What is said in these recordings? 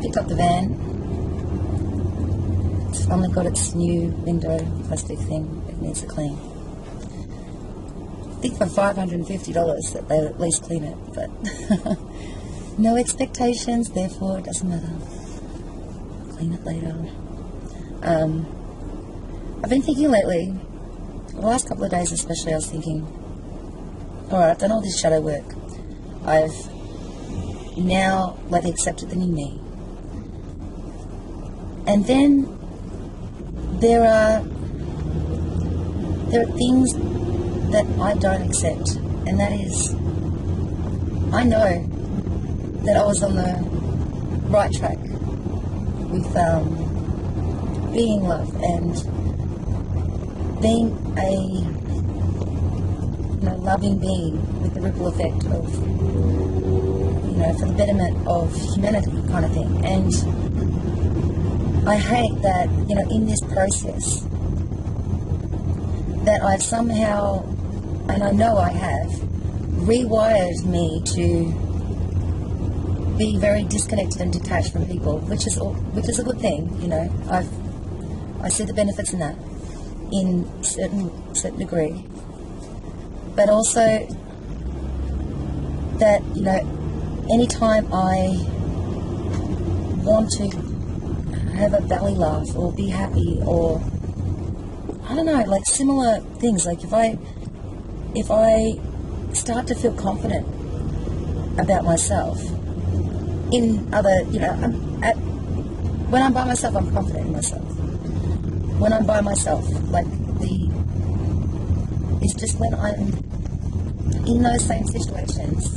just picked up the van. It's finally got its new window plastic thing. It needs a clean. I think for $550 that they'll at least clean it, but no expectations, therefore it doesn't matter. Clean it later. I've been thinking lately, the last couple of days especially, I was thinking, alright, I've done all this shadow work. I've now accepted the new me. And then there are things that I don't accept, and that is, I know that I was on the right track with being in love and being a loving being with the ripple effect of, for the betterment of humanity kind of thing. And I hate that, in this process, that I've somehow, and I know I have, rewired me to be very disconnected and detached from people, which is a good thing. I see the benefits in that, in certain degree, but also that anytime I want to have a belly laugh or be happy, or I don't know, similar things, if I start to feel confident about myself in other, when I'm by myself, I'm confident in myself. When I'm by myself, it's just when I'm in those same situations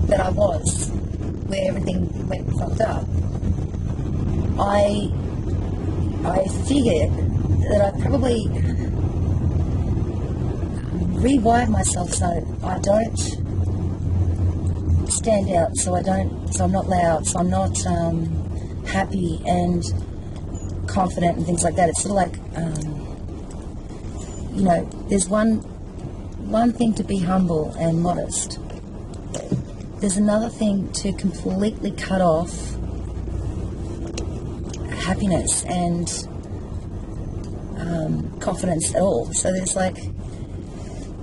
that I was, where everything went fucked up, I figured that I probably rewired myself so I don't stand out, so I'm not loud, so I'm not happy and confident and things like that. It's sort of there's one thing to be humble and modest. There's another thing to completely cut off happiness and confidence at all. So there's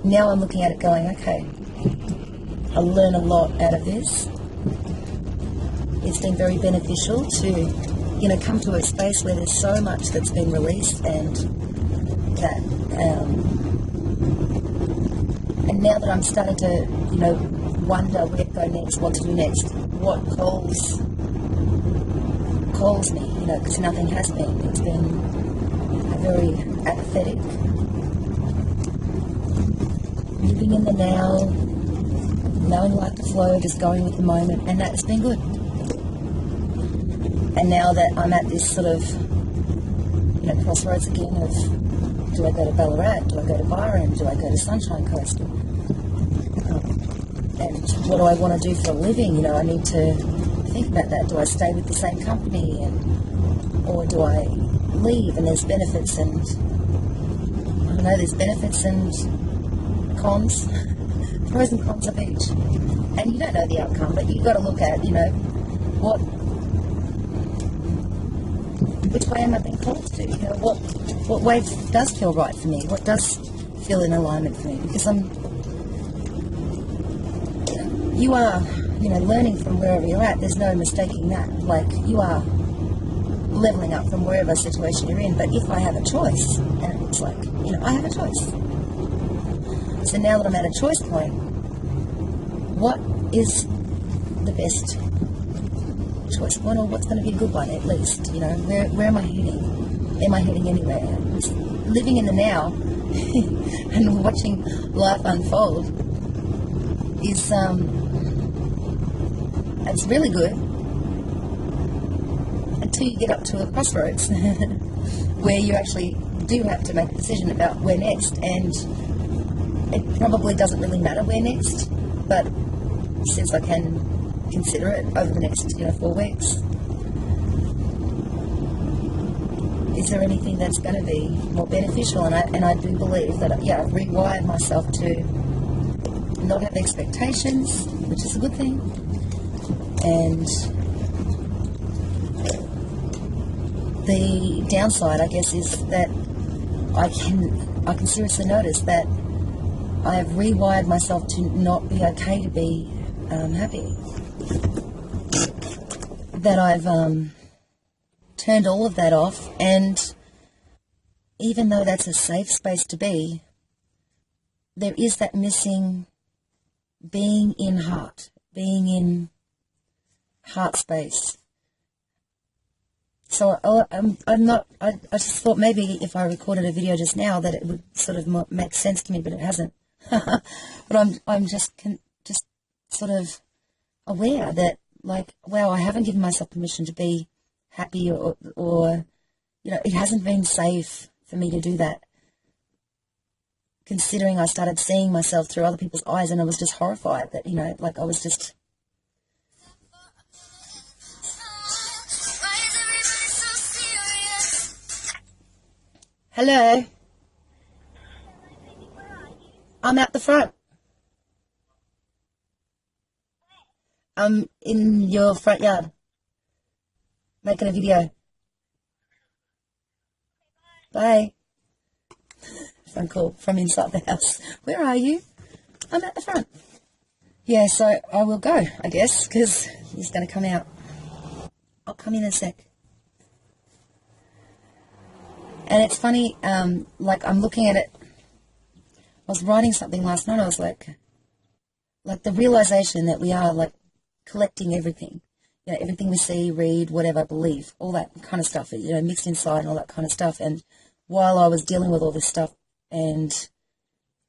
now I'm looking at it going, okay, I'll learn a lot out of this. It's been very beneficial to, come to a space where there's so much that's been released, and that, and now that I'm starting to, wonder where to go next, what to do next, what calls me, because nothing has been. It's been a very apathetic, living in the now, knowing life to flow, just going with the moment, and that's been good. And now that I'm at this sort of, crossroads again of, do I go to Ballarat, do I go to Byron, do I go to Sunshine Coast? And what do I want to do for a living? I need to think about that. Do I stay with the same company, or do I leave? And there's benefits and, I don't know, there's benefits and cons, pros and cons of each. And you don't know the outcome, but you've got to look at, which way am I being called to? What way does feel right for me? What does feel in alignment for me? Because you are, learning from wherever you're at. There's no mistaking that. You are leveling up from wherever situation you're in. But if I have a choice, and it's I have a choice. So now that I'm at a choice point, what is the best choice one, or what's going to be a good one at least? Where am I heading? Am I heading anywhere? Just living in the now and watching life unfold is it's really good until you get up to a crossroads where you actually do have to make a decision about where next, and it probably doesn't really matter where next, but since I can consider it over the next 4 weeks, is there anything that's going to be more beneficial? And I do believe that, I've rewired myself to not have expectations, which is a good thing, and the downside, I guess, is that I can seriously notice that I have rewired myself to not be okay to be happy. That I've turned all of that off, and even though that's a safe space to be, there is that missing being in heart, being in heart space. So I just thought maybe if I recorded a video just now that it would sort of make sense to me, but it hasn't. But I'm just sort of aware that, like, wow, I haven't given myself permission to be happy, or it hasn't been safe for me to do that. Considering I started seeing myself through other people's eyes, and I was just horrified that, like I was just... Hello? I'm out the front. I'm in your front yard, making a video. Bye. Phone call from inside the house. Where are you? I'm at the front. Yeah, so I will go, I guess, because he's going to come out. I'll come in a sec. And it's funny, like I'm looking at it. I was writing something last night. I was like the realization that we are like collecting everything. Everything we see, read, whatever, believe, all that kind of stuff, mixed inside and all that kind of stuff. And while I was dealing with all this stuff and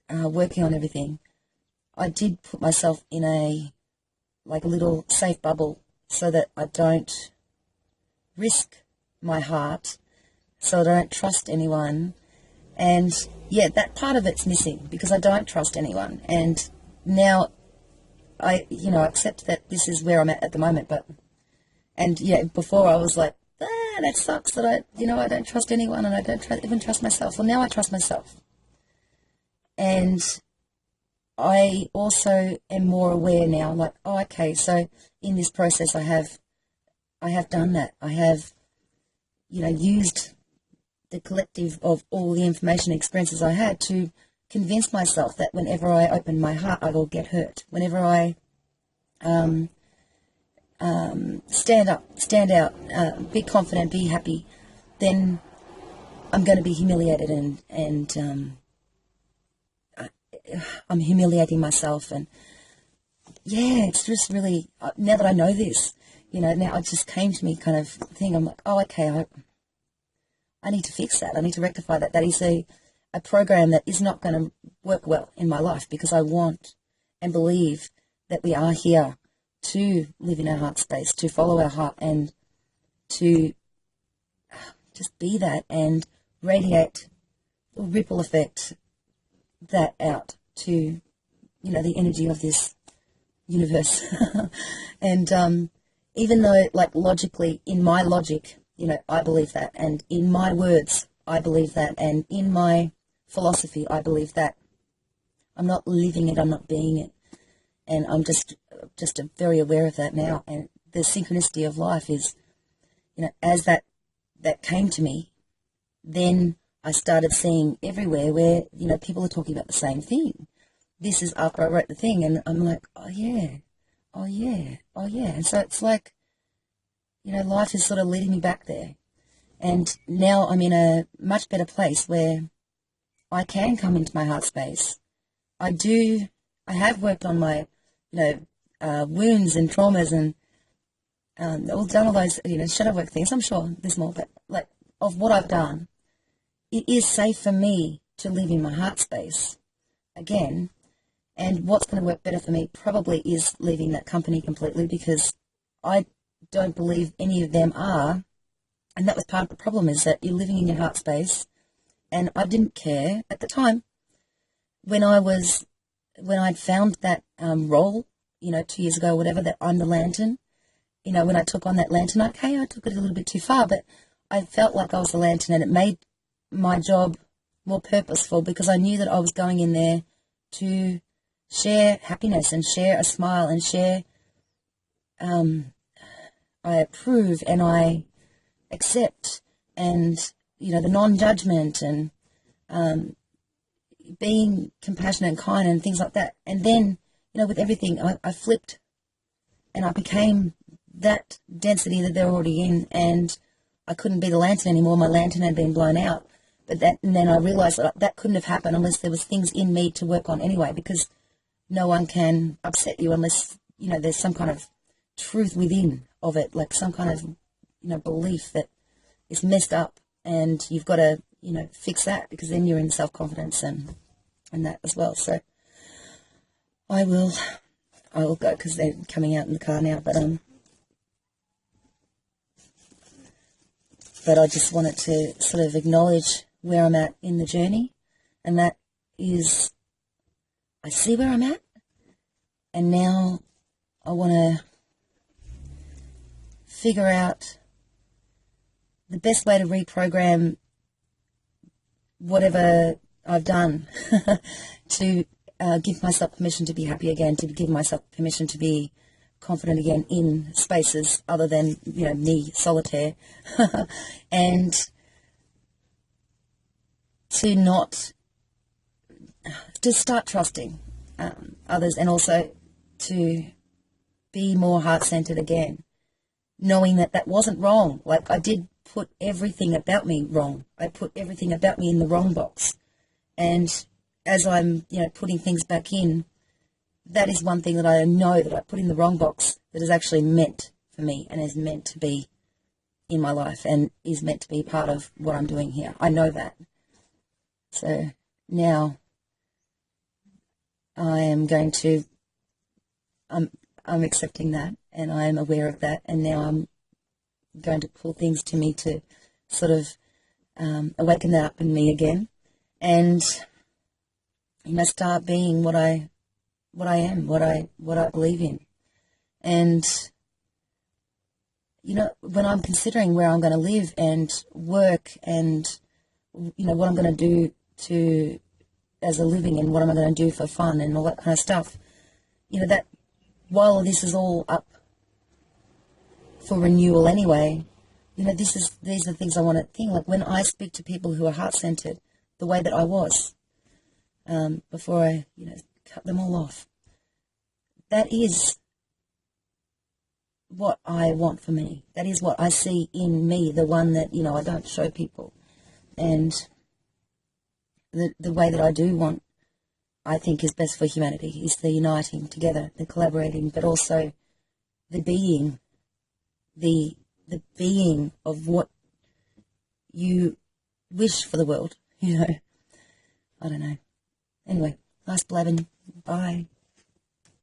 working on everything, I did put myself in a little safe bubble so that I don't risk my heart, so I don't trust anyone. And yeah, that part of it's missing because I don't trust anyone. And now I accept that this is where I'm at the moment. And before I was like, that sucks that I don't trust anyone, and I don't even trust myself. Well, now I trust myself. And I also am more aware now, like, oh, okay, so in this process I have done that. I have, used the collective of all the information and experiences I had to convince myself that whenever I open my heart, I will get hurt. Whenever I stand out, be confident, be happy, then I'm going to be humiliated, and I'm humiliating myself. And yeah, it's just really, now that I know this, now it just came to me kind of thing. I'm like, oh, okay, I need to fix that. I need to rectify that. That is a program that is not going to work well in my life, because I want and believe that we are here to live in our heart space, to follow our heart, and to just be that and radiate or ripple effect that out to, the energy of this universe. And even though, like, logically, in my logic, I believe that, and in my words, I believe that, and in my philosophy, I believe that, I'm not living it, I'm not being it. And I'm just very aware of that now. And the synchronicity of life is, as that came to me, then I started seeing everywhere where, people are talking about the same thing. This is after I wrote the thing, and I'm like, oh yeah, oh yeah, oh yeah. And so it's like, life is sort of leading me back there. And now I'm in a much better place where I can come into my heart space. I have worked on my, wounds and traumas, and all done all those, shadow work things. I'm sure there's more, but like, of what I've done, it is safe for me to live in my heart space again. And what's going to work better for me probably is leaving that company completely, because I don't believe any of them are. And that was part of the problem, is that you're living in your heart space. And I didn't care at the time when I'd found that role, 2 years ago, whatever, that I'm the lantern. When I took on that lantern, okay, I took it a little bit too far, but I felt like I was the lantern, and it made my job more purposeful, because I knew that I was going in there to share happiness and share a smile and share, I approve and I accept and, you know, the non-judgment and being compassionate and kind and things like that. And then, you know, with everything, I flipped and I became that density that they're already in, and I couldn't be the lantern anymore. My lantern had been blown out. And then I realized that couldn't have happened unless there was things in me to work on anyway, because no one can upset you unless, you know, there's some kind of truth within of it, like some kind of, you know, belief that is messed up, and you've got to, you know, fix that, because then you're in self-confidence and that as well. So I will go, because they're coming out in the car now, but I just wanted to sort of acknowledge where I'm at in the journey, and that is, I see where I'm at, and now I want to figure out the best way to reprogram whatever I've done to give myself permission to be happy again, to give myself permission to be confident again in spaces other than, you know, me, solitaire, and to start trusting others, and also to be more heart-centered again, knowing that wasn't wrong. Like, I did put everything about me wrong. I put everything about me in the wrong box. And as I'm, you know, putting things back in, that is one thing that I know that I put in the wrong box that is actually meant for me and is meant to be in my life and is meant to be part of what I'm doing here. I know that. So now I am going to, I'm accepting that, and I am aware of that, and now I'm going to pull things to me to sort of awaken that up in me again, and, you know, start being what I am, what I believe in. And, you know, when I'm considering where I'm going to live and work, and, you know, what I'm going to do as a living, and what am I going to do for fun and all that kind of stuff, you know, that while this is all up for renewal anyway, you know, these are the things I want to think. Like, when I speak to people who are heart-centered, the way that I was before I, you know, cut them all off, that is what I want for me. That is what I see in me, the one that, you know, I don't show people. And the way that I do want, I think, is best for humanity, is the uniting together, the collaborating, but also the being, the being of what you wish for the world, you know. I don't know. Anyway, nice blabbing. Bye.